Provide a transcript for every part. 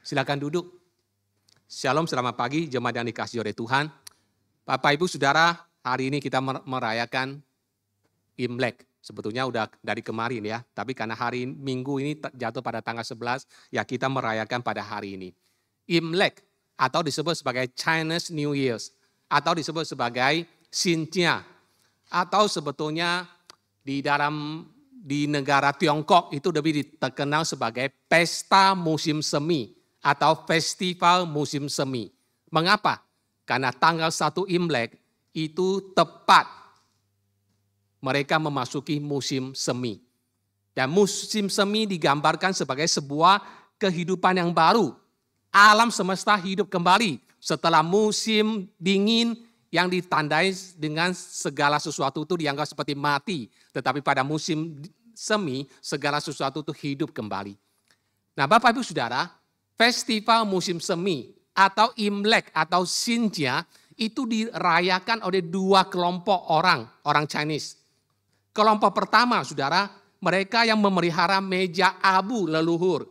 Silakan duduk. Shalom, selamat pagi, jemaat yang dikasihi oleh Tuhan. Bapak, Ibu, Saudara, hari ini kita merayakan Imlek. Sebetulnya udah dari kemarin ya, tapi karena hari Minggu ini jatuh pada tanggal 11, ya kita merayakan pada hari ini. Imlek atau disebut sebagai Chinese New Year's, atau disebut sebagai Xinjia, atau sebetulnya di negara Tiongkok itu lebih terkenal sebagai pesta musim semi atau festival musim semi. Mengapa? Karena tanggal 1 Imlek itu tepat mereka memasuki musim semi. Dan musim semi digambarkan sebagai sebuah kehidupan yang baru. Alam semesta hidup kembali setelah musim dingin yang ditandai dengan segala sesuatu itu dianggap seperti mati. Tetapi pada musim semi segala sesuatu itu hidup kembali. Nah, Bapak Ibu Saudara, festival musim semi atau Imlek atau Xinjia itu dirayakan oleh dua kelompok orang Chinese. Kelompok pertama, Saudara, mereka yang memelihara meja abu leluhur.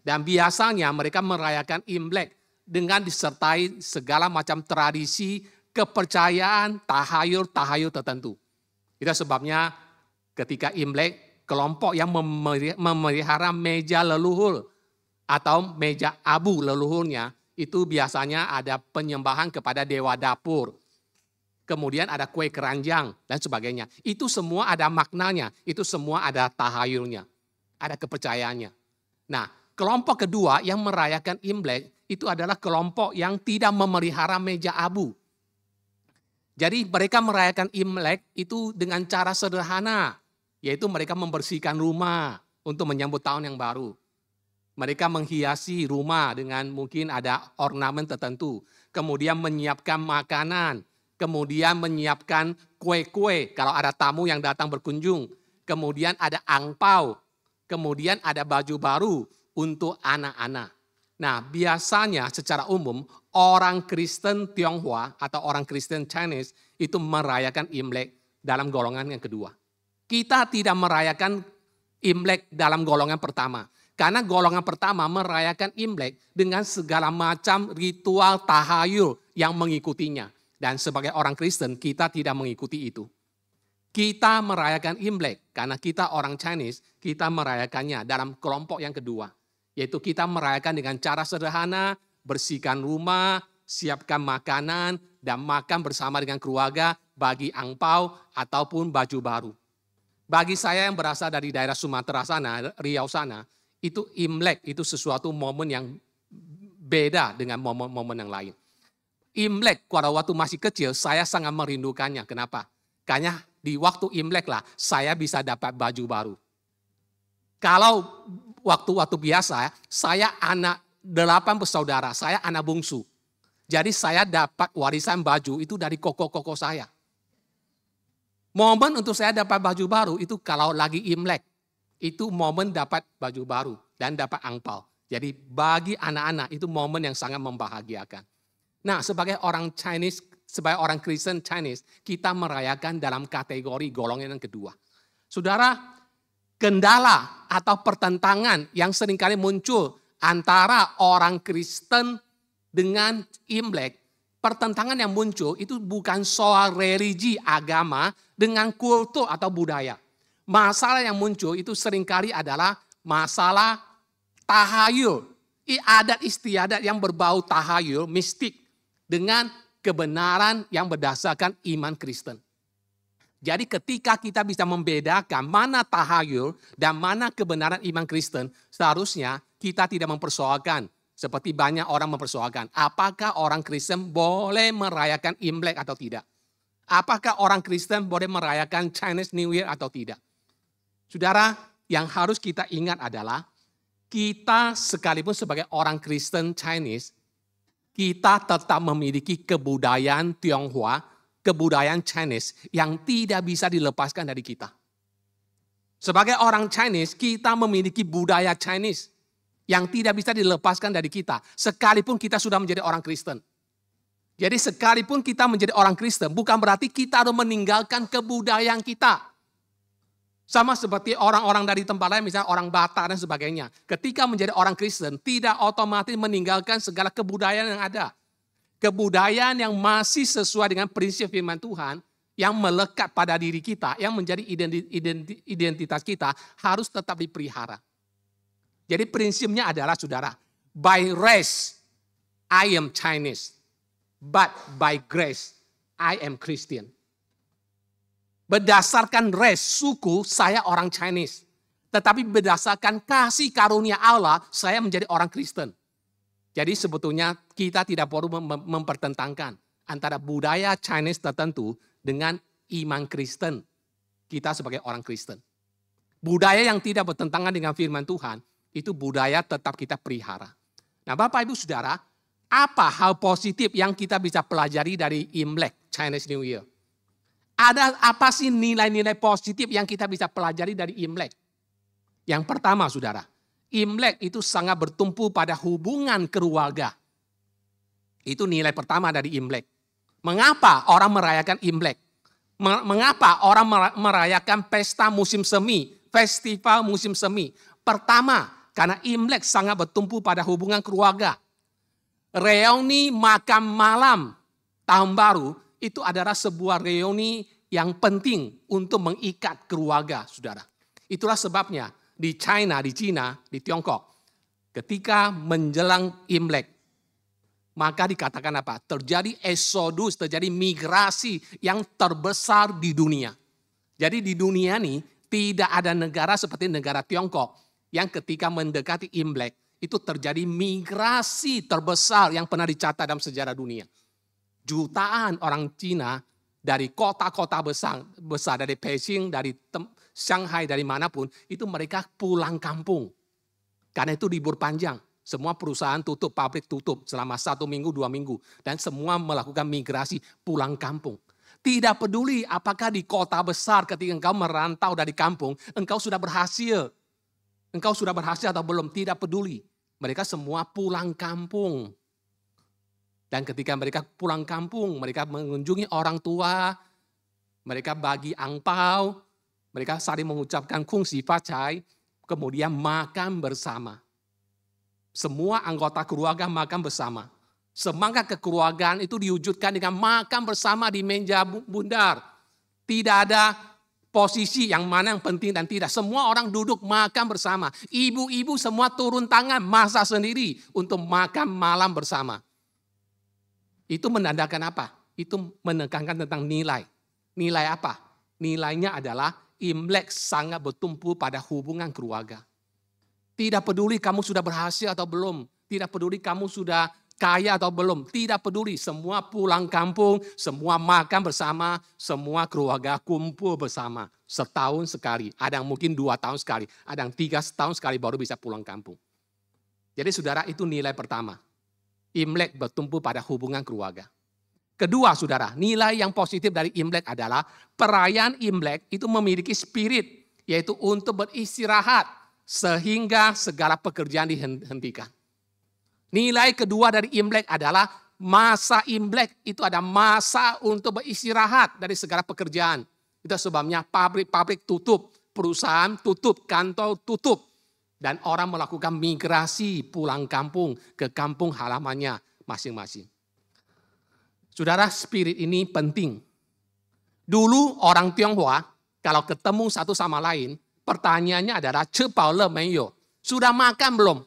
Dan biasanya mereka merayakan Imlek dengan disertai segala macam tradisi, kepercayaan, tahayul tertentu. Itu sebabnya ketika Imlek, kelompok yang memelihara meja leluhur atau meja abu leluhurnya, itu biasanya ada penyembahan kepada dewa dapur. Kemudian ada kue keranjang dan sebagainya. Itu semua ada maknanya, itu semua ada tahayulnya, ada kepercayaannya. Nah, kelompok kedua yang merayakan Imlek itu adalah kelompok yang tidak memelihara meja abu. Jadi mereka merayakan Imlek itu dengan cara sederhana, yaitu mereka membersihkan rumah untuk menyambut tahun yang baru. Mereka menghiasi rumah dengan mungkin ada ornamen tertentu. Kemudian menyiapkan makanan. Kemudian menyiapkan kue-kue kalau ada tamu yang datang berkunjung. Kemudian ada angpau. Kemudian ada baju baru untuk anak-anak. Nah, biasanya secara umum orang Kristen Tionghoa atau orang Kristen Chinese itu merayakan Imlek dalam golongan yang kedua. Kita tidak merayakan Imlek dalam golongan pertama. Karena golongan pertama merayakan Imlek dengan segala macam ritual tahayul yang mengikutinya. Dan sebagai orang Kristen kita tidak mengikuti itu. Kita merayakan Imlek karena kita orang Chinese, kita merayakannya dalam kelompok yang kedua. Yaitu kita merayakan dengan cara sederhana, bersihkan rumah, siapkan makanan, dan makan bersama dengan keluarga, bagi angpau ataupun baju baru. Bagi saya yang berasal dari daerah Sumatera sana, Riau sana, itu Imlek itu sesuatu momen yang beda dengan momen-momen yang lain. Imlek pada waktu masih kecil saya sangat merindukannya. Kenapa? Karena di waktu Imlek lah saya bisa dapat baju baru. Kalau waktu biasa saya anak 8 bersaudara, saya anak bungsu. Jadi saya dapat warisan baju itu dari koko-koko saya. Momen untuk saya dapat baju baru itu kalau lagi Imlek. Itu momen dapat baju baru dan dapat angpau. Jadi bagi anak-anak itu momen yang sangat membahagiakan. Nah, sebagai orang Chinese, sebagai orang Kristen Chinese, kita merayakan dalam kategori golongan yang kedua. Saudara, kendala atau pertentangan yang seringkali muncul antara orang Kristen dengan Imlek, pertentangan yang muncul itu bukan soal religi agama dengan kultur atau budaya. Masalah yang muncul itu seringkali adalah masalah tahayul, adat istiadat yang berbau tahayul, mistik, dengan kebenaran yang berdasarkan iman Kristen. Jadi ketika kita bisa membedakan mana tahayul dan mana kebenaran iman Kristen, seharusnya kita tidak mempersoalkan seperti banyak orang mempersoalkan. Apakah orang Kristen boleh merayakan Imlek atau tidak? Apakah orang Kristen boleh merayakan Chinese New Year atau tidak? Saudara, yang harus kita ingat adalah kita sekalipun sebagai orang Kristen Chinese, kita tetap memiliki kebudayaan Tionghoa, kebudayaan Chinese yang tidak bisa dilepaskan dari kita. Sebagai orang Chinese, kita memiliki budaya Chinese yang tidak bisa dilepaskan dari kita, sekalipun kita sudah menjadi orang Kristen. Jadi sekalipun kita menjadi orang Kristen, bukan berarti kita harus meninggalkan kebudayaan kita. Sama seperti orang-orang dari tempat lain, misalnya orang Batak dan sebagainya. Ketika menjadi orang Kristen, tidak otomatis meninggalkan segala kebudayaan yang ada. Kebudayaan yang masih sesuai dengan prinsip firman Tuhan, yang melekat pada diri kita, yang menjadi identitas kita, harus tetap dipelihara. Jadi prinsipnya adalah, saudara, by race, I am Chinese. But by grace, I am Christian. Berdasarkan race, suku, saya orang Chinese. Tetapi berdasarkan kasih karunia Allah, saya menjadi orang Kristen. Jadi sebetulnya kita tidak perlu mempertentangkan antara budaya Chinese tertentu dengan iman Kristen. Kita sebagai orang Kristen. Budaya yang tidak bertentangan dengan firman Tuhan, itu budaya tetap kita pelihara. Nah, Bapak Ibu Saudara, apa hal positif yang kita bisa pelajari dari Imlek, Chinese New Year? Ada apa sih nilai-nilai positif yang kita bisa pelajari dari Imlek? Yang pertama, saudara, Imlek itu sangat bertumpu pada hubungan keluarga. Itu nilai pertama dari Imlek. Mengapa orang merayakan Imlek? Mengapa orang merayakan pesta musim semi, festival musim semi? Pertama, karena Imlek sangat bertumpu pada hubungan keluarga. Reuni makan malam tahun baru itu adalah sebuah reuni yang penting untuk mengikat keluarga, saudara. Itulah sebabnya di China, di Tiongkok, ketika menjelang Imlek, maka dikatakan apa? Terjadi eksodus, terjadi migrasi yang terbesar di dunia. Jadi di dunia ini tidak ada negara seperti negara Tiongkok yang ketika mendekati Imlek, itu terjadi migrasi terbesar yang pernah dicatat dalam sejarah dunia. Jutaan orang Cina dari kota-kota besar dari Beijing, dari Shanghai, dari manapun, itu mereka pulang kampung. Karena itu libur panjang. Semua perusahaan tutup, pabrik tutup selama 1 minggu, 2 minggu. Dan semua melakukan migrasi pulang kampung. Tidak peduli apakah di kota besar ketika engkau merantau dari kampung, engkau sudah berhasil. Engkau sudah berhasil atau belum, tidak peduli. Mereka semua pulang kampung. Dan ketika mereka pulang kampung, mereka mengunjungi orang tua, mereka bagi angpau, mereka saling mengucapkan kungsi facai, kemudian makan bersama. Semua anggota keluarga makan bersama. Semangat kekeluargaan itu diwujudkan dengan makan bersama di meja bundar. Tidak ada posisi yang mana yang penting dan tidak. Semua orang duduk makan bersama. Ibu-ibu semua turun tangan, masak sendiri untuk makan malam bersama. Itu menandakan apa? Itu menekankan tentang nilai. Nilai apa? Nilainya adalah Imlek sangat bertumpu pada hubungan keluarga. Tidak peduli kamu sudah berhasil atau belum. Tidak peduli kamu sudah kaya atau belum, tidak peduli, semua pulang kampung, semua makan bersama, semua keluarga kumpul bersama. Setahun sekali, ada yang mungkin 2 tahun sekali, ada yang 3 tahun sekali baru bisa pulang kampung. Jadi saudara, itu nilai pertama. Imlek bertumpu pada hubungan keluarga. Kedua saudara, nilai yang positif dari Imlek adalah perayaan Imlek itu memiliki spirit, yaitu untuk beristirahat sehingga segala pekerjaan dihentikan. Nilai kedua dari Imlek adalah masa Imlek itu ada masa untuk beristirahat dari segala pekerjaan. Itu sebabnya pabrik-pabrik tutup, perusahaan tutup, kantor tutup. Dan orang melakukan migrasi pulang kampung ke kampung halamannya masing-masing. Saudara, spirit ini penting. Dulu orang Tionghoa kalau ketemu satu sama lain, pertanyaannya adalah cepau le meiyo, sudah makan belum?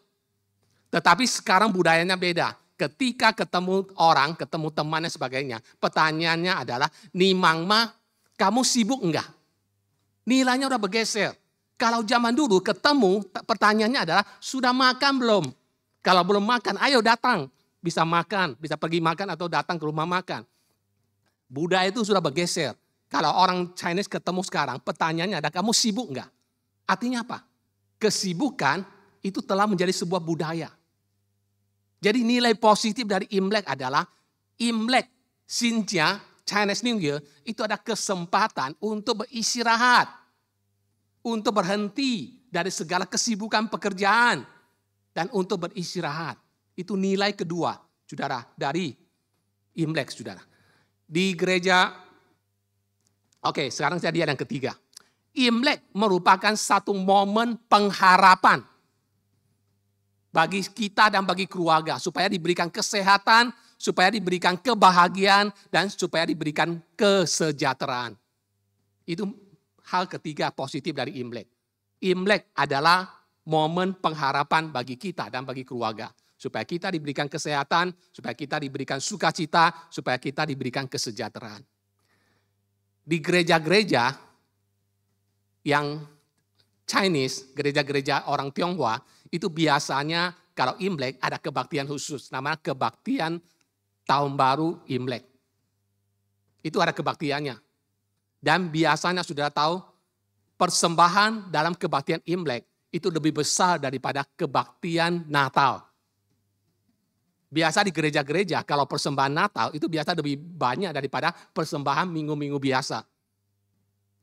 Tetapi sekarang budayanya beda. Ketika ketemu orang, ketemu teman dan sebagainya, pertanyaannya adalah, ni mang ma, kamu sibuk enggak? Nilainya udah bergeser. Kalau zaman dulu ketemu, pertanyaannya adalah, sudah makan belum? Kalau belum makan, ayo datang. Bisa makan, bisa pergi makan atau datang ke rumah makan. Budaya itu sudah bergeser. Kalau orang Chinese ketemu sekarang, pertanyaannya adalah, kamu sibuk enggak? Artinya apa? Kesibukan itu telah menjadi sebuah budaya. Jadi nilai positif dari Imlek adalah Imlek, Xinjia, Chinese New Year, itu ada kesempatan untuk beristirahat. Untuk berhenti dari segala kesibukan pekerjaan. Dan untuk beristirahat. Itu nilai kedua, saudara, dari Imlek, saudara. Di gereja, oke, sekarang saya lihat yang ketiga. Imlek merupakan satu momen pengharapan bagi kita dan bagi keluarga. Supaya diberikan kesehatan, supaya diberikan kebahagiaan, dan supaya diberikan kesejahteraan. Itu hal ketiga positif dari Imlek. Imlek adalah momen pengharapan bagi kita dan bagi keluarga. Supaya kita diberikan kesehatan, supaya kita diberikan sukacita, supaya kita diberikan kesejahteraan. Di gereja-gereja yang Chinese, gereja-gereja orang Tionghoa, itu biasanya kalau Imlek ada kebaktian khusus, namanya kebaktian Tahun Baru Imlek. Itu ada kebaktiannya. Dan biasanya sudah tahu, persembahan dalam kebaktian Imlek itu lebih besar daripada kebaktian Natal. Biasa di gereja-gereja kalau persembahan Natal itu biasa lebih banyak daripada persembahan minggu-minggu biasa.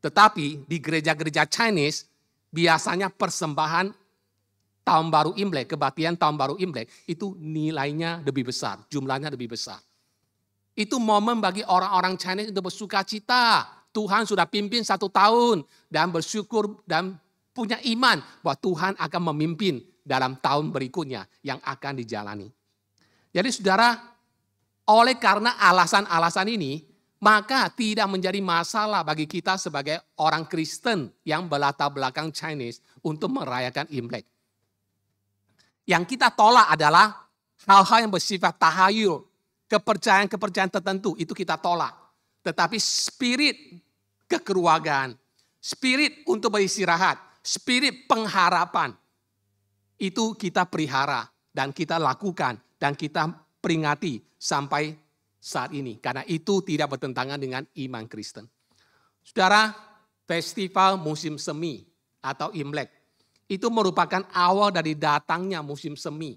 Tetapi di gereja-gereja Chinese biasanya persembahan Tahun Baru Imlek, kebaktian Tahun Baru Imlek itu nilainya lebih besar, jumlahnya lebih besar. Itu momen bagi orang-orang Chinese untuk bersuka cita. Tuhan sudah pimpin 1 tahun dan bersyukur dan punya iman bahwa Tuhan akan memimpin dalam tahun berikutnya yang akan dijalani. Jadi saudara, oleh karena alasan-alasan ini, maka tidak menjadi masalah bagi kita sebagai orang Kristen yang berlatar belakang Chinese untuk merayakan Imlek. Yang kita tolak adalah hal-hal yang bersifat tahayul, kepercayaan-kepercayaan tertentu, itu kita tolak. Tetapi spirit kekeluargaan, spirit untuk beristirahat, spirit pengharapan, itu kita pelihara dan kita lakukan dan kita peringati sampai saat ini. Karena itu tidak bertentangan dengan iman Kristen. Saudara, festival musim semi atau Imlek itu merupakan awal dari datangnya musim semi.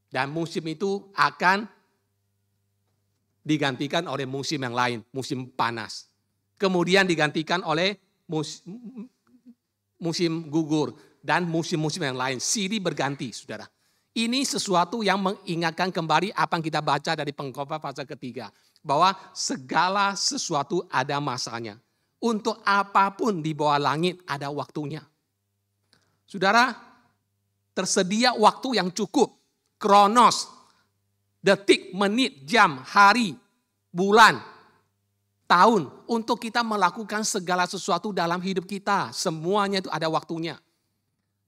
Dan musim itu akan digantikan oleh musim yang lain, musim panas. Kemudian digantikan oleh musim gugur dan musim-musim yang lain. Silih berganti, saudara. Ini sesuatu yang mengingatkan kembali apa yang kita baca dari Pengkhotbah pasal ketiga. Bahwa segala sesuatu ada masanya. Untuk apapun di bawah langit ada waktunya. Saudara, tersedia waktu yang cukup. Kronos, detik, menit, jam, hari, bulan, tahun. Untuk kita melakukan segala sesuatu dalam hidup kita. Semuanya itu ada waktunya.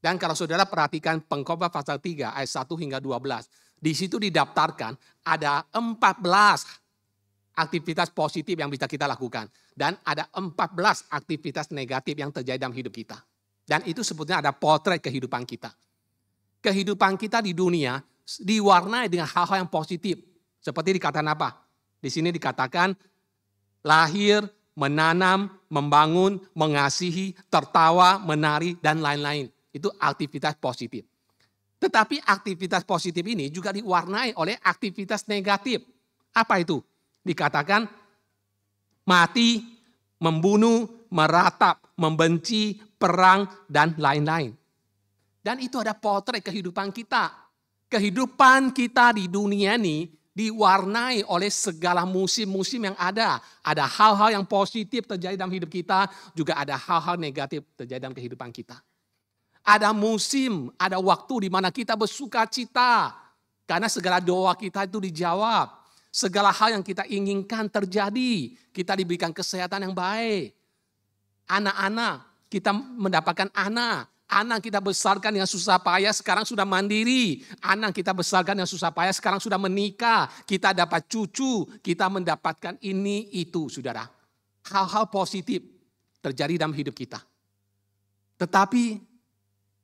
Dan kalau saudara perhatikan Pengkhotbah pasal 3 ayat 1 hingga 12. Di situ didaftarkan ada 14 aktivitas positif yang bisa kita lakukan. Dan ada 14 aktivitas negatif yang terjadi dalam hidup kita. Dan itu sebetulnya ada potret kehidupan kita. Kehidupan kita di dunia diwarnai dengan hal-hal yang positif. Seperti dikatakan apa? Di sini dikatakan lahir, menanam, membangun, mengasihi, tertawa, menari, dan lain-lain. Itu aktivitas positif. Tetapi aktivitas positif ini juga diwarnai oleh aktivitas negatif. Apa itu? Dikatakan mati, membunuh, meratap, membenci, perang, dan lain-lain. Dan itu ada potret kehidupan kita. Kehidupan kita di dunia ini diwarnai oleh segala musim-musim yang ada. Ada hal-hal yang positif terjadi dalam hidup kita, juga ada hal-hal negatif terjadi dalam kehidupan kita. Ada musim, ada waktu di mana kita bersuka cita. Karena segala doa kita itu dijawab. Segala hal yang kita inginkan terjadi. Kita diberikan kesehatan yang baik. Anak-anak, kita mendapatkan anak. Anak kita besarkan dengan susah payah, sekarang sudah mandiri. Anak kita besarkan dengan susah payah, sekarang sudah menikah. Kita dapat cucu, kita mendapatkan ini, itu, saudara. Hal-hal positif terjadi dalam hidup kita. Tetapi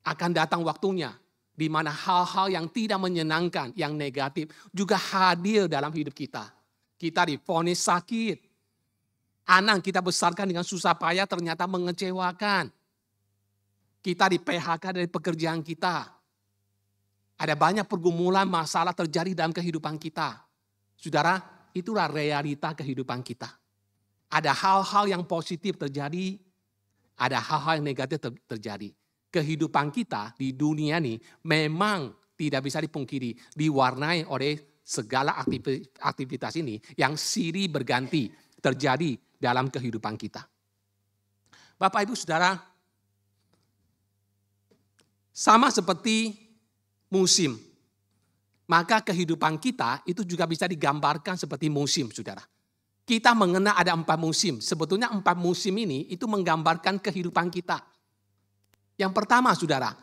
akan datang waktunya di mana hal-hal yang tidak menyenangkan, yang negatif juga hadir dalam hidup kita. Kita divonis sakit. Anak kita besarkan dengan susah payah ternyata mengecewakan. Kita di PHK dari pekerjaan kita. Ada banyak pergumulan masalah terjadi dalam kehidupan kita. Saudara, itulah realita kehidupan kita. Ada hal-hal yang positif terjadi, ada hal-hal yang negatif terjadi. Kehidupan kita di dunia ini memang tidak bisa dipungkiri, diwarnai oleh segala aktivitas ini yang silih berganti terjadi dalam kehidupan kita. Bapak Ibu Saudara, sama seperti musim, maka kehidupan kita itu juga bisa digambarkan seperti musim, saudara. Kita mengenal ada 4 musim. Sebetulnya 4 musim ini itu menggambarkan kehidupan kita. Yang pertama, saudara,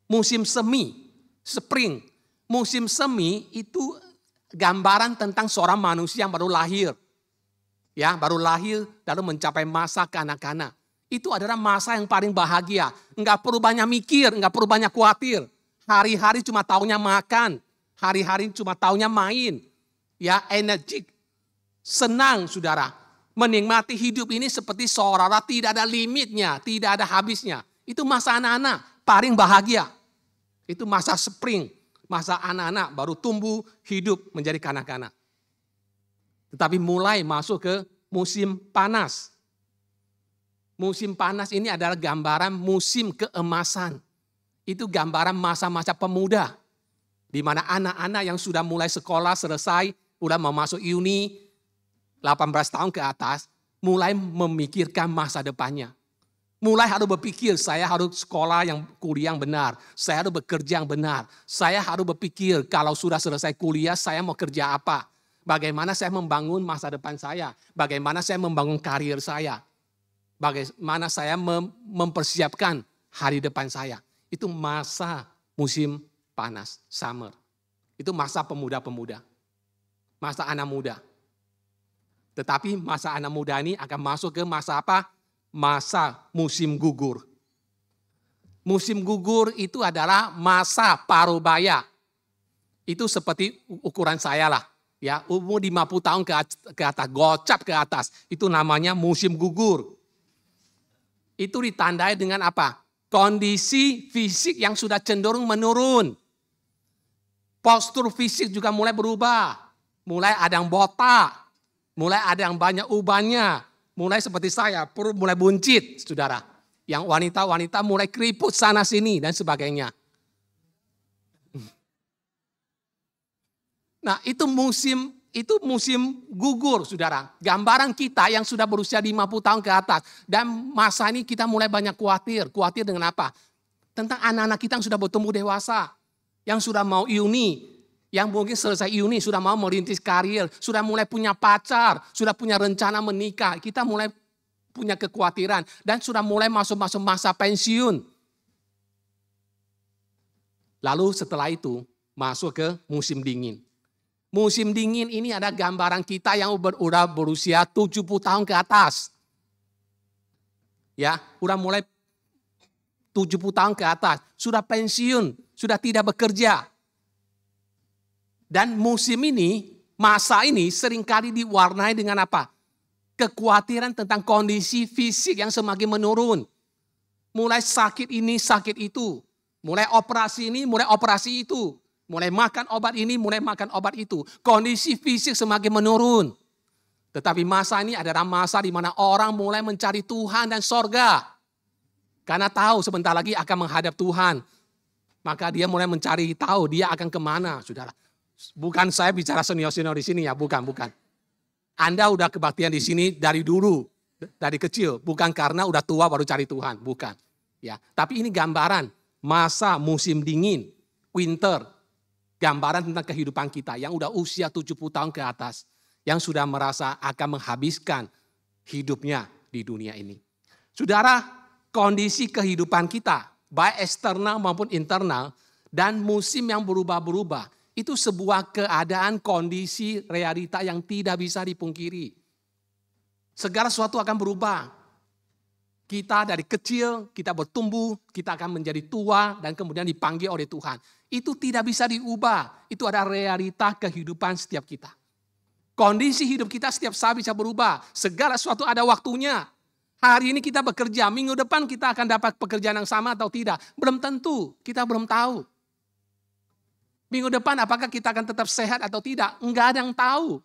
musim semi, spring. Musim semi itu gambaran tentang seorang manusia yang baru lahir. Ya, baru lahir lalu mencapai masa kanak-kanak. Itu adalah masa yang paling bahagia. Enggak perlu banyak mikir, enggak perlu banyak khawatir. Hari-hari cuma taunya makan. Hari-hari cuma taunya main. Ya, energik. Senang, saudara. Menikmati hidup ini seperti seolah-olah tidak ada limitnya, tidak ada habisnya. Itu masa anak-anak paling bahagia. Itu masa spring. Masa anak-anak baru tumbuh hidup menjadi kanak-kanak. Tetapi mulai masuk ke musim panas. Musim panas ini adalah gambaran musim keemasan. Itu gambaran masa-masa pemuda. Di mana anak-anak yang sudah mulai sekolah selesai, udah mau masuk uni, 18 tahun ke atas, mulai memikirkan masa depannya. Mulai harus berpikir, saya harus sekolah kuliah yang benar. Saya harus bekerja yang benar. Saya harus berpikir, kalau sudah selesai kuliah, saya mau kerja apa. Bagaimana saya membangun masa depan saya. Bagaimana saya membangun karir saya. Bagaimana saya mempersiapkan hari depan saya. Itu masa musim panas, summer. Itu masa pemuda-pemuda. Masa anak muda. Tetapi masa anak muda ini akan masuk ke masa apa? Masa musim gugur. Musim gugur itu adalah masa parubaya. Itu seperti ukuran saya lah. Ya, umur 50 tahun ke atas, gocap ke atas. Itu namanya musim gugur. Itu ditandai dengan apa? Kondisi fisik yang sudah cenderung menurun. Postur fisik juga mulai berubah. Mulai ada yang botak. Mulai ada yang banyak ubannya. Mulai seperti saya, perut mulai buncit, saudara. Yang wanita-wanita mulai keriput sana sini dan sebagainya. Nah, itu musim gugur, saudara. Gambaran kita yang sudah berusia 50 tahun ke atas. Dan masa ini kita mulai banyak khawatir. Khawatir dengan apa? Tentang anak-anak kita yang sudah bertumbuh dewasa. Yang sudah mau uni. Yang mungkin selesai uni, sudah mau merintis karir. Sudah mulai punya pacar. Sudah punya rencana menikah. Kita mulai punya kekhawatiran. Dan sudah mulai masuk masa pensiun. Lalu setelah itu masuk ke musim dingin. Musim dingin ini ada gambaran kita yang udah berusia 70 tahun ke atas. Ya, udah mulai 70 tahun ke atas. Sudah pensiun, sudah tidak bekerja. Dan musim ini, masa ini seringkali diwarnai dengan apa? Kekhawatiran tentang kondisi fisik yang semakin menurun. Mulai sakit ini, sakit itu. Mulai operasi ini, mulai operasi itu. Mulai makan obat ini, mulai makan obat itu. Kondisi fisik semakin menurun. Tetapi masa ini adalah masa di mana orang mulai mencari Tuhan dan sorga. Karena tahu sebentar lagi akan menghadap Tuhan. Maka dia mulai mencari tahu dia akan kemana, saudara. Bukan saya bicara senior-senior di sini ya, bukan. Anda udah kebaktian di sini dari dulu, dari kecil. Bukan karena udah tua baru cari Tuhan, bukan. Ya, tapi ini gambaran masa musim dingin, winter. Gambaran tentang kehidupan kita yang udah usia 70 tahun ke atas. Yang sudah merasa akan menghabiskan hidupnya di dunia ini. Saudara, kondisi kehidupan kita, baik eksternal maupun internal, dan musim yang berubah-berubah, itu sebuah keadaan kondisi realita yang tidak bisa dipungkiri. Segala sesuatu akan berubah. Kita dari kecil, kita bertumbuh, kita akan menjadi tua dan kemudian dipanggil oleh Tuhan. Itu tidak bisa diubah. Itu adalah realita kehidupan setiap kita. Kondisi hidup kita setiap saat bisa berubah. Segala sesuatu ada waktunya. Hari ini kita bekerja, minggu depan kita akan dapat pekerjaan yang sama atau tidak. Belum tentu, kita belum tahu. Minggu depan apakah kita akan tetap sehat atau tidak? Enggak ada yang tahu.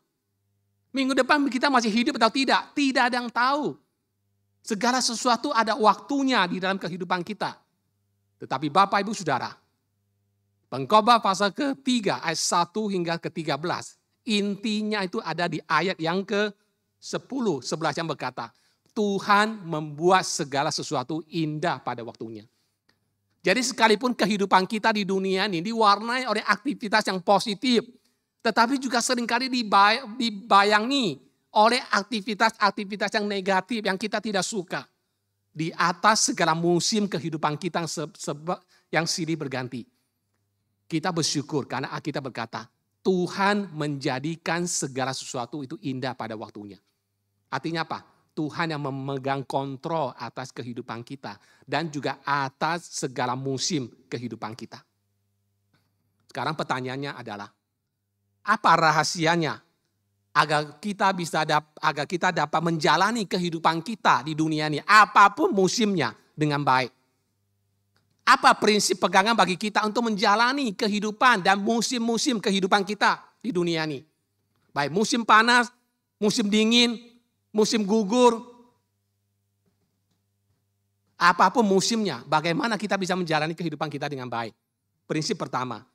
Minggu depan kita masih hidup atau tidak? Tidak ada yang tahu. Segala sesuatu ada waktunya di dalam kehidupan kita. Tetapi Bapak Ibu Saudara, Pengkhotbah pasal ke-3 ayat 1 hingga ke-13. Intinya itu ada di ayat yang ke-10, 11 yang berkata, Tuhan membuat segala sesuatu indah pada waktunya. Jadi sekalipun kehidupan kita di dunia ini diwarnai oleh aktivitas yang positif, tetapi juga seringkali dibayangi oleh aktivitas-aktivitas yang negatif yang kita tidak suka. Di atas segala musim kehidupan kita yang silih berganti. Kita bersyukur karena kita berkata, Tuhan menjadikan segala sesuatu itu indah pada waktunya. Artinya apa? Tuhan yang memegang kontrol atas kehidupan kita dan juga atas segala musim kehidupan kita. Sekarang pertanyaannya adalah, apa rahasianya agar kita dapat menjalani kehidupan kita di dunia ini, apapun musimnya, dengan baik? Apa prinsip pegangan bagi kita untuk menjalani kehidupan dan musim-musim kehidupan kita di dunia ini? Baik musim panas, musim dingin, musim gugur, apapun musimnya, bagaimana kita bisa menjalani kehidupan kita dengan baik? Prinsip pertama,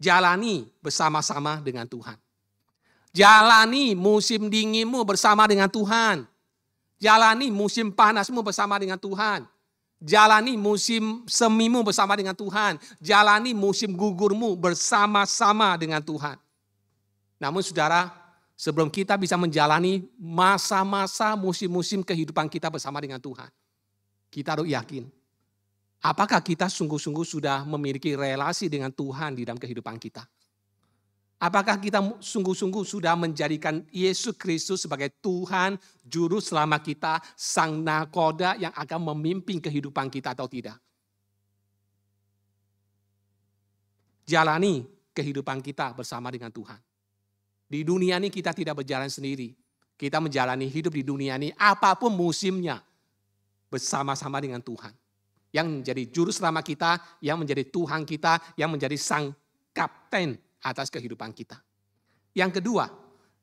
jalani bersama-sama dengan Tuhan. Jalani musim dinginmu bersama dengan Tuhan. Jalani musim panasmu bersama dengan Tuhan. Jalani musim semimu bersama dengan Tuhan. Jalani musim gugurmu bersama-sama dengan Tuhan. Namun saudara, sebelum kita bisa menjalani masa-masa musim-musim kehidupan kita bersama dengan Tuhan, kita harus yakin, apakah kita sungguh-sungguh sudah memiliki relasi dengan Tuhan di dalam kehidupan kita? Apakah kita sungguh-sungguh sudah menjadikan Yesus Kristus sebagai Tuhan, Juru Selamat kita, Sang Nakoda yang akan memimpin kehidupan kita atau tidak? Jalani kehidupan kita bersama dengan Tuhan. Di dunia ini kita tidak berjalan sendiri. Kita menjalani hidup di dunia ini apapun musimnya bersama-sama dengan Tuhan. Yang menjadi Juru Selamat kita, yang menjadi Tuhan kita, yang menjadi Sang Kapten atas kehidupan kita. Yang kedua,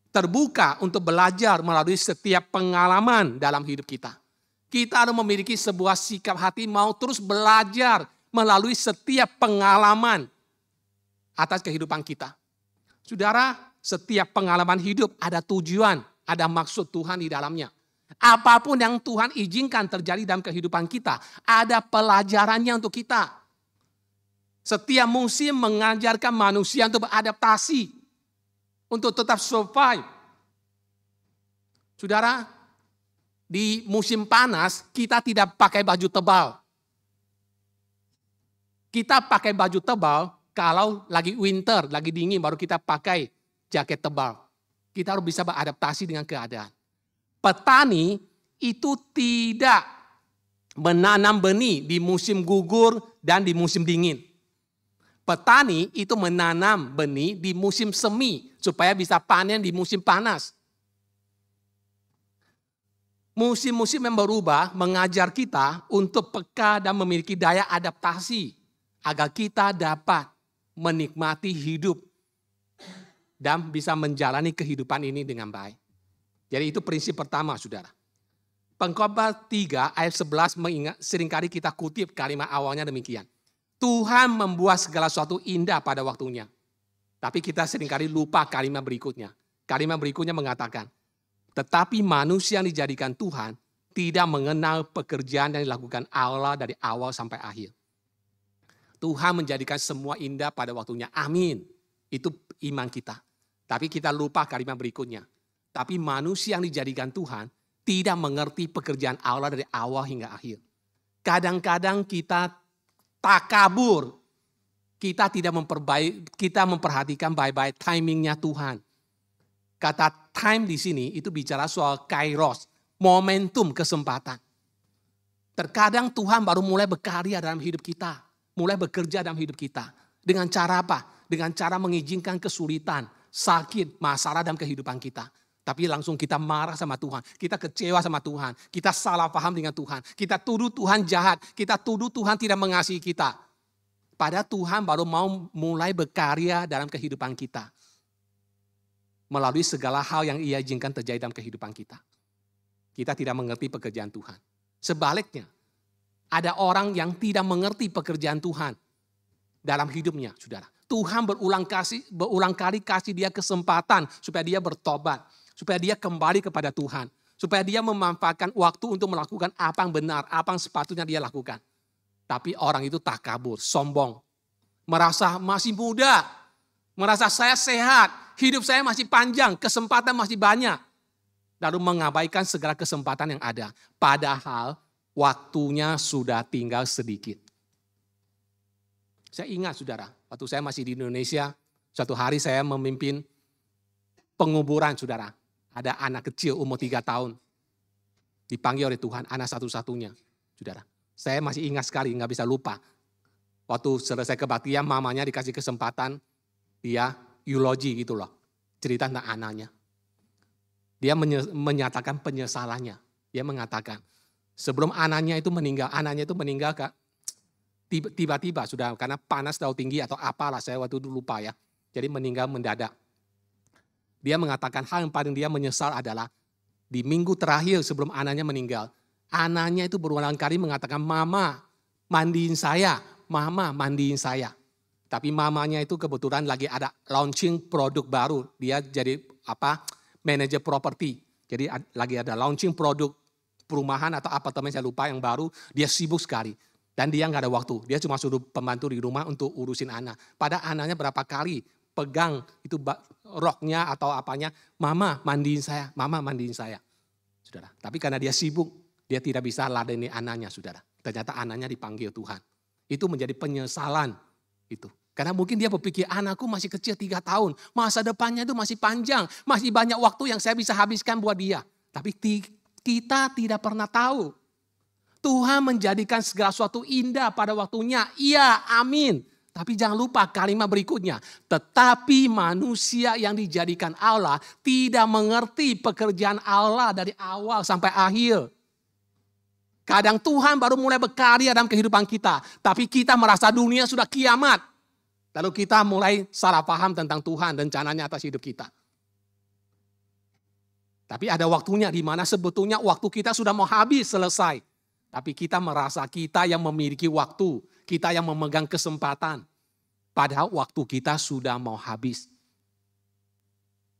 terbuka untuk belajar melalui setiap pengalaman dalam hidup kita. Kita harus memiliki sebuah sikap hati mau terus belajar melalui setiap pengalaman atas kehidupan kita. Saudara, setiap pengalaman hidup ada tujuan, ada maksud Tuhan di dalamnya. Apapun yang Tuhan izinkan terjadi dalam kehidupan kita, ada pelajarannya untuk kita. Setiap musim mengajarkan manusia untuk beradaptasi, untuk tetap survive. Saudara, di musim panas kita tidak pakai baju tebal. Kita pakai baju tebal kalau lagi winter, lagi dingin, baru kita pakai jaket tebal. Kita harus bisa beradaptasi dengan keadaan. Petani itu tidak menanam benih di musim gugur dan di musim dingin. Petani itu menanam benih di musim semi supaya bisa panen di musim panas. Musim-musim yang berubah mengajar kita untuk peka dan memiliki daya adaptasi agar kita dapat menikmati hidup dan bisa menjalani kehidupan ini dengan baik. Jadi itu prinsip pertama, saudara. Pengkhotbah 3 ayat 11 seringkali kita kutip kalimat awalnya demikian. Tuhan membuat segala sesuatu indah pada waktunya. Tapi kita seringkali lupa kalimat berikutnya. Kalimat berikutnya mengatakan, tetapi manusia yang dijadikan Tuhan tidak mengenal pekerjaan yang dilakukan Allah dari awal sampai akhir. Tuhan menjadikan semua indah pada waktunya. Amin. Itu iman kita. Tapi kita lupa kalimat berikutnya. Tapi manusia yang dijadikan Tuhan tidak mengerti pekerjaan Allah dari awal hingga akhir. Kadang-kadang kita takabur. Kita tidak memperhatikan baik-baik timingnya Tuhan. Kata time di sini itu bicara soal kairos, momentum kesempatan. Terkadang Tuhan baru mulai berkarya dalam hidup kita, mulai bekerja dalam hidup kita. Dengan cara apa? Dengan cara mengizinkan kesulitan, sakit, masalah dalam kehidupan kita. Tapi langsung kita marah sama Tuhan, kita kecewa sama Tuhan, kita salah paham dengan Tuhan, kita tuduh Tuhan jahat, kita tuduh Tuhan tidak mengasihi kita. Padahal Tuhan baru mau mulai berkarya dalam kehidupan kita. Melalui segala hal yang Ia izinkan terjadi dalam kehidupan kita. Kita tidak mengerti pekerjaan Tuhan. Sebaliknya, ada orang yang tidak mengerti pekerjaan Tuhan dalam hidupnya, saudara. Tuhan berulang kali kasih dia kesempatan supaya dia bertobat. Supaya dia kembali kepada Tuhan. Supaya dia memanfaatkan waktu untuk melakukan apa yang benar, apa yang sepatutnya dia lakukan. Tapi orang itu takabur, sombong. Merasa masih muda, merasa saya sehat, hidup saya masih panjang, kesempatan masih banyak. Lalu mengabaikan segala kesempatan yang ada. Padahal waktunya sudah tinggal sedikit. Saya ingat saudara, waktu saya masih di Indonesia, suatu hari saya memimpin penguburan saudara. Ada anak kecil umur 3 tahun. Dipanggil oleh Tuhan, anak satu-satunya. Saudara, saya masih ingat sekali, nggak bisa lupa. Waktu selesai kebaktian, mamanya dikasih kesempatan, dia eulogi gitu loh. Cerita tentang anaknya. Dia menyatakan penyesalannya. Dia mengatakan, sebelum anaknya itu meninggal Kak, tiba-tiba sudah karena panas terlalu tinggi atau apalah, saya waktu itu lupa ya. Jadi meninggal mendadak. Dia mengatakan hal yang paling dia menyesal adalah di minggu terakhir sebelum anaknya meninggal. Anaknya itu berulang kali mengatakan, Mama mandiin saya, Mama mandiin saya. Tapi mamanya itu kebetulan lagi ada launching produk baru. Dia jadi manajer properti. Jadi lagi ada launching produk perumahan atau apartemen saya lupa yang baru. Dia sibuk sekali. Dan dia nggak ada waktu. Dia cuma suruh pembantu di rumah untuk urusin anak. Padahal anaknya berapa kali pegang itu roknya atau apanya, Mama mandiin saya, Mama mandiin saya. Saudara, tapi karena dia sibuk, dia tidak bisa ladeni anaknya, saudara. Ternyata anaknya dipanggil Tuhan. Itu menjadi penyesalan itu. Karena mungkin dia berpikir, anakku masih kecil 3 tahun, masa depannya itu masih panjang, masih banyak waktu yang saya bisa habiskan buat dia. Tapi kita tidak pernah tahu. Tuhan menjadikan segala sesuatu indah pada waktunya. Iya, amin. Tapi jangan lupa kalimat berikutnya. Tetapi manusia yang dijadikan Allah tidak mengerti pekerjaan Allah dari awal sampai akhir. Kadang Tuhan baru mulai berkarya dalam kehidupan kita. Tapi kita merasa dunia sudah kiamat. Lalu kita mulai salah paham tentang Tuhan dan rencananya atas hidup kita. Tapi ada waktunya di mana sebetulnya waktu kita sudah mau habis, selesai. Tapi kita merasa kita yang memiliki waktu, kita yang memegang kesempatan. Padahal waktu kita sudah mau habis.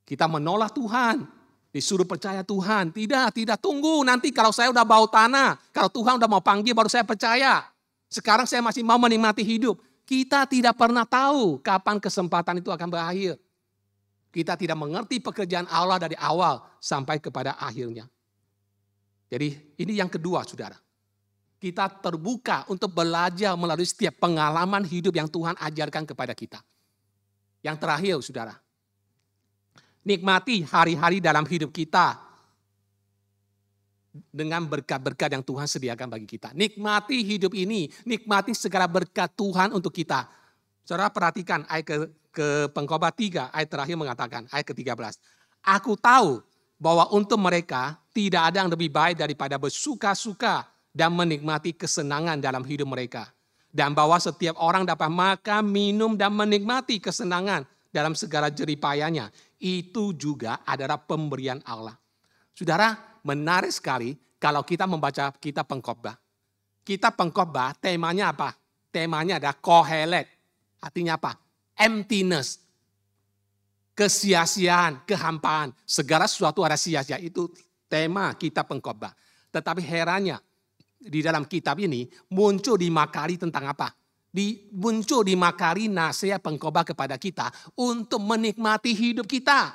Kita menolak Tuhan, disuruh percaya Tuhan. Tidak tunggu, nanti kalau saya udah bau tanah, kalau Tuhan udah mau panggil baru saya percaya. Sekarang saya masih mau menikmati hidup. Kita tidak pernah tahu kapan kesempatan itu akan berakhir. Kita tidak mengerti pekerjaan Allah dari awal sampai kepada akhirnya. Jadi ini yang kedua, saudara. Kita terbuka untuk belajar melalui setiap pengalaman hidup yang Tuhan ajarkan kepada kita. Yang terakhir, saudara. Nikmati hari-hari dalam hidup kita dengan berkat-berkat yang Tuhan sediakan bagi kita. Nikmati hidup ini, nikmati segala berkat Tuhan untuk kita. Saudara perhatikan ayat ke Pengkhotbah 3, ayat terakhir mengatakan, ayat ke-13. Aku tahu bahwa untuk mereka tidak ada yang lebih baik daripada bersuka-suka dan menikmati kesenangan dalam hidup mereka. Dan bahwa setiap orang dapat makan, minum, dan menikmati kesenangan dalam segala jeripayanya. Itu juga adalah pemberian Allah. Saudara, menarik sekali kalau kita membaca kitab Pengkhotbah. Kitab Pengkhotbah temanya apa? Temanya adalah kohelet. Artinya apa? Emptiness. Kesia-siaan, kehampaan. Segala sesuatu ada sia-sia. Itu tema kitab Pengkhotbah. Tetapi herannya, di dalam kitab ini muncul dimakari tentang apa? Muncul dimakari nasihat Pengkhotbah kepada kita untuk menikmati hidup kita.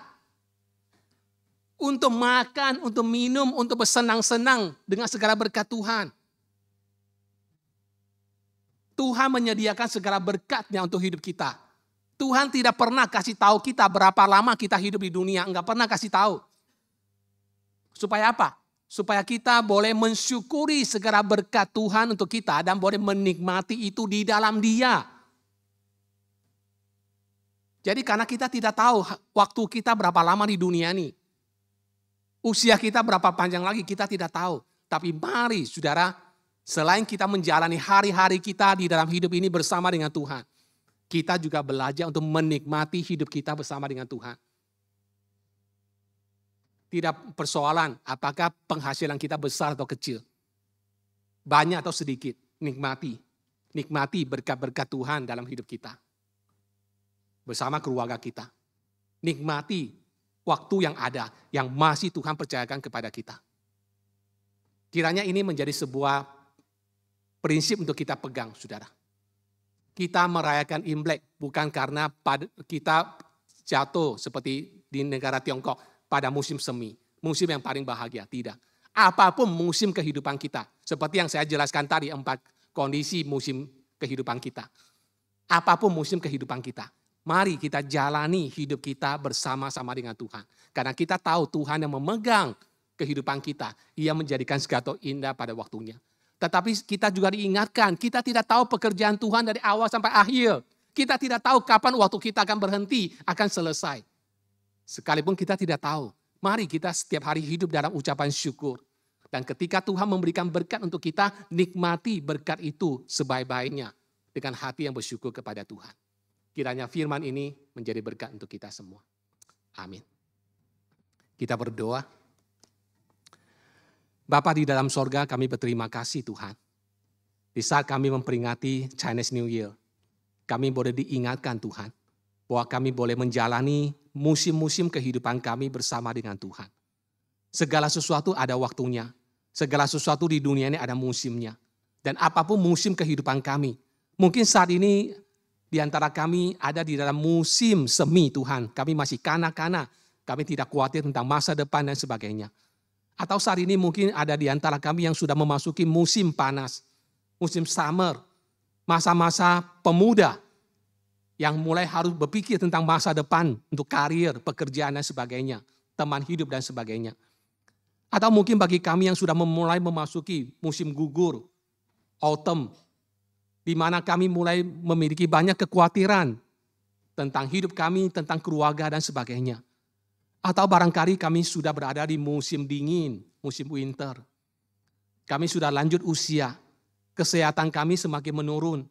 Untuk makan, untuk minum, untuk bersenang-senang dengan segala berkat Tuhan. Tuhan menyediakan segala berkatnya untuk hidup kita. Tuhan tidak pernah kasih tahu kita berapa lama kita hidup di dunia. Enggak pernah kasih tahu. Supaya apa? Supaya kita boleh mensyukuri segala berkat Tuhan untuk kita dan boleh menikmati itu di dalam Dia. Jadi karena kita tidak tahu waktu kita berapa lama di dunia ini. Usia kita berapa panjang lagi kita tidak tahu. Tapi mari saudara, selain kita menjalani hari-hari kita di dalam hidup ini bersama dengan Tuhan, kita juga belajar untuk menikmati hidup kita bersama dengan Tuhan. Tidak persoalan apakah penghasilan kita besar atau kecil. Banyak atau sedikit, nikmati. Nikmati berkat-berkat Tuhan dalam hidup kita. Bersama keluarga kita. Nikmati waktu yang ada, yang masih Tuhan percayakan kepada kita. Kiranya ini menjadi sebuah prinsip untuk kita pegang, saudara. Kita merayakan Imlek bukan karena kita jatuh seperti di negara Tiongkok pada musim semi, musim yang paling bahagia, tidak. Apapun musim kehidupan kita, seperti yang saya jelaskan tadi 4 kondisi musim kehidupan kita. Apapun musim kehidupan kita, mari kita jalani hidup kita bersama-sama dengan Tuhan. Karena kita tahu Tuhan yang memegang kehidupan kita, Ia menjadikan segala indah pada waktunya. Tetapi kita juga diingatkan, kita tidak tahu pekerjaan Tuhan dari awal sampai akhir. Kita tidak tahu kapan waktu kita akan berhenti, akan selesai. Sekalipun kita tidak tahu, mari kita setiap hari hidup dalam ucapan syukur. Dan ketika Tuhan memberikan berkat untuk kita, nikmati berkat itu sebaik-baiknya dengan hati yang bersyukur kepada Tuhan. Kiranya firman ini menjadi berkat untuk kita semua. Amin. Kita berdoa. Bapa di dalam sorga, kami berterima kasih Tuhan. Di saat kami memperingati Chinese New Year, kami boleh diingatkan Tuhan, bahwa kami boleh menjalani musim-musim kehidupan kami bersama dengan Tuhan. Segala sesuatu ada waktunya, segala sesuatu di dunia ini ada musimnya. Dan apapun musim kehidupan kami, mungkin saat ini di antara kami ada di dalam musim semi Tuhan, kami masih kanak-kanak, kami tidak khawatir tentang masa depan dan sebagainya. Atau saat ini mungkin ada di antara kami yang sudah memasuki musim panas, musim summer, masa-masa pemuda yang mulai harus berpikir tentang masa depan untuk karir, pekerjaan dan sebagainya, teman hidup dan sebagainya. Atau mungkin bagi kami yang sudah mulai memasuki musim gugur, autumn, di mana kami mulai memiliki banyak kekhawatiran tentang hidup kami, tentang keluarga dan sebagainya. Atau barangkali kami sudah berada di musim dingin, musim winter. Kami sudah lanjut usia, kesehatan kami semakin menurun.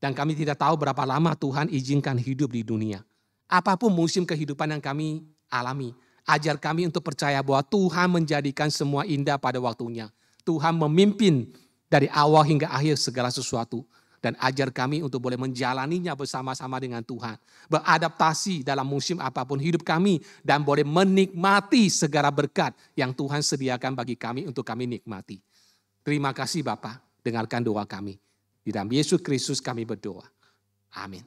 Dan kami tidak tahu berapa lama Tuhan izinkan hidup di dunia. Apapun musim kehidupan yang kami alami, ajar kami untuk percaya bahwa Tuhan menjadikan semua indah pada waktunya. Tuhan memimpin dari awal hingga akhir segala sesuatu. Dan ajar kami untuk boleh menjalaninya bersama-sama dengan Tuhan. Beradaptasi dalam musim apapun hidup kami. Dan boleh menikmati segala berkat yang Tuhan sediakan bagi kami untuk kami nikmati. Terima kasih Bapa, dengarkan doa kami. Di dalam Yesus Kristus kami berdoa. Amin.